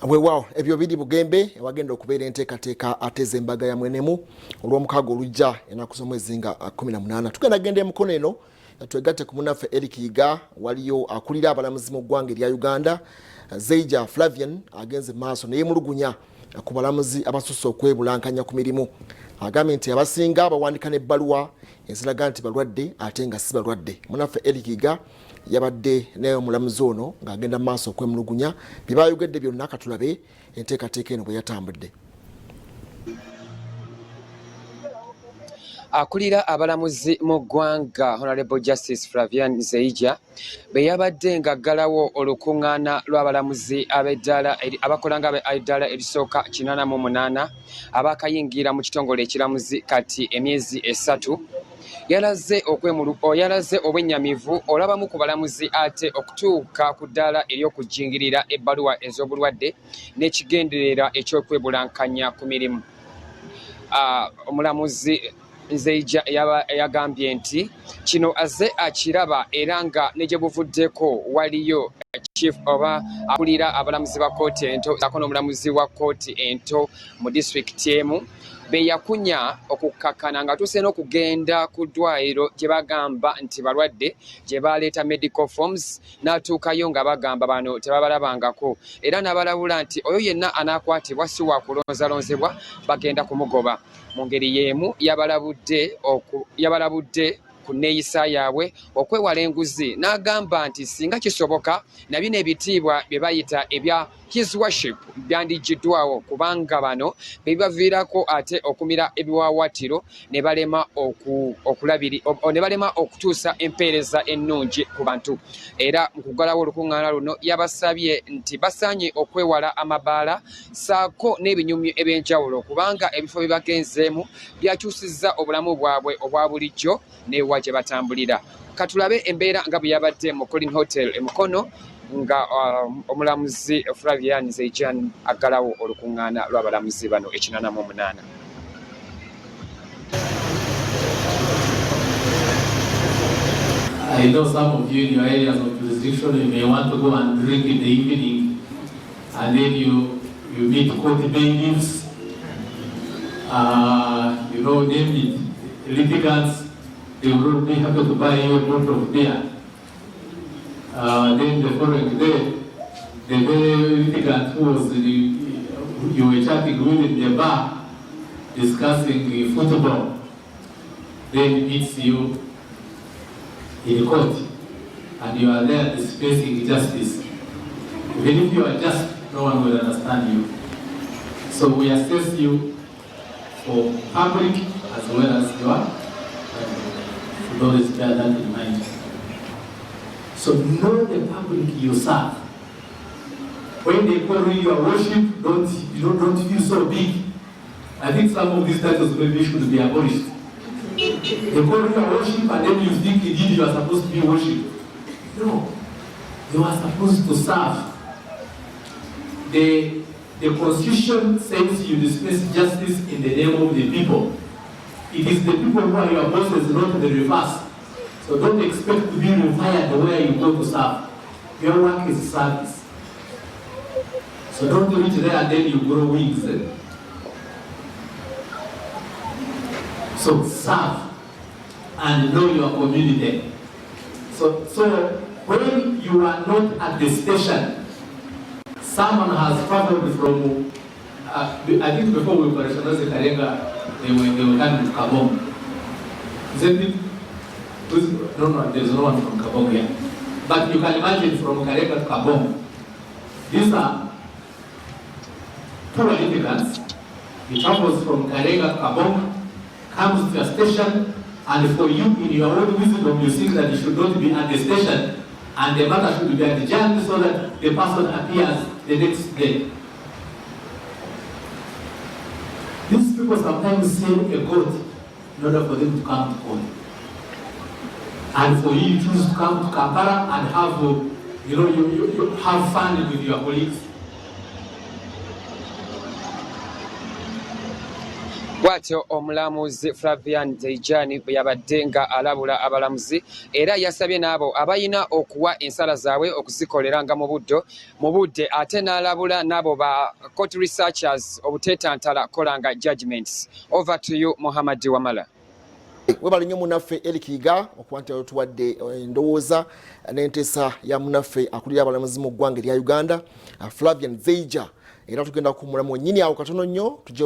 Weewaawo ebyo biri bugembe wagenda okubeera enteekateeka ateze embaga ya mwenemu olw'omukaaga olujja ennaku z'omwezi nga 18. Tugenda genda emukono eno twegatte ku munaffe Eric Yiga, waliyo akulira abalamuzi mu ggwanga erya Uganda Zeija Flavian agenze maaso ne yeemulugunya ku balamuzi abasusse okwebulankanya ku mirimu. Agambye nti abasinga bawandika n'ebbaluwa eziraga nti balwadde ate nga si balwadde. Munaffe Eric Yiga yabadde naye omulamuzi ono ng'agenda maaso okwemulugunya bye baayogedde byonna katulabe enteekateeka eno bwe yatambudde. Akulira abalamuzi mu ggwanga Honorable Justice Flavian Zeija be yabadde ng'aggalawo olukuŋŋaana lw'abalamuzi abakola ng'ab'eddaala erisooka 88 abaakayingira mu kitongole ekiramuzi kati emyezi 3. Yalaze obwennyamivu olabamu ku balamuzi ate okutuuka ku ddaala ery'okujjingirira ebbaluwa ez'obulwadde n'ekigendererwa eky'okwebulankanya ku mirimu. Omulamuzi Zeija yagambye nti kino azze akiraba era nga ne gye buvuddeko waliyo chief oba akulira abalamuzi ba kkooti ento ako n'omulamuzi wa kkooti ento mu disitulikiti emu be yakunya okukakkana nga tuuse n'okugenda ku ddwaliro gye bagamba nti balwadde gye baleeta medical forms n'atuukayo nga bagamba bano tebabalabangako era n'abalabula nti oyo yenna anaakwatibwa si wa kulonzalonzebwa bagenda kumugoba. Mu ngeri y'emu yabalabudde ku nneeyisa yaabwe okwewala enguzi n'agamba nti singa kisoboka na bino ebitiibwa bye bayita ebya his worship byandigiddwawo kubanga bano be bibaviirako ate okumira ebiwaawatiro ne balema okutuusa empeereza ennungi ku bantu. Era mu kuggalawo olukuŋŋaana luno yabasabye nti basaanye okwewala amabaala saako n'ebinyumyu eby'enjawulo kubanga ebifo bye bagenzeemu byakyusizza obulamu bwabwe obwa bulijjo n'ewa gye batambulira. Katulabe embeera nga bwe yabadde mu Colin Hotel emukono nga omulamuzi Flavian Zeija aggalawo olukuŋŋaana lw'abalamuzi bano 88. I know some of you in your areas of jurisdiction, you may want to go and drink in the evening, and then you meet court bailiffs, name it, litigants. They will be happy to buy you a bottle of beer. Then the following day, the very litigant who you were chatting with in the bar, discussing football, then meets you in court, and you are there dispensing justice. Even if you are just, no one will understand you. So we assess you for public as well as your those bear that in mind. So know the public you serve. When they call you your worship, don't feel so big. I think some of these titles maybe should be abolished. They call you your worship and then you think indeed you are supposed to be worship. No, you are supposed to serve. The Constitution says you dispense justice in the name of the people. It is the people who are your bosses, not the reverse. So don't expect to be required where you go to serve. Your work is service. So don't reach there and then you grow wings. So serve and know your community. So when you are not at the station, someone has traveled from, I think before we operationalized the Karenga, they were coming to Kabong. Isn't it? No, there's no one from Kabong here. But you can imagine from Karenga to Kabong. These are two litigants. He travels from Karenga to Kabong, comes to a station, and for you, in your own wisdom, you think that you should not be at the station, and the matter should be adjourned so that the person appears the next day. These people sometimes sell a goat in order for them to come to court. And for you choose to come to Kampala and have, you have fun with your colleagues. bw'atyo omulamuzi Flavian Zeijani bwe yabadde nga alabula abalamuzi era yasabye n'abo abayina okuwa ensala zaabwe okuzikolera nga mu budde ate n'alabula n'abo ba court researchers obuteetantala kolanga judgments. Over to you, Muhammad Wamala. Webali nnyo munaffe Eric Yiga okuba nti tuwadde endowooza n'enteesa ya munaffe akulira abalamuzi mu ggwanga erya Uganda Flavian Zeija era tugenda kumulamu nnyini awo katono nnyo tujje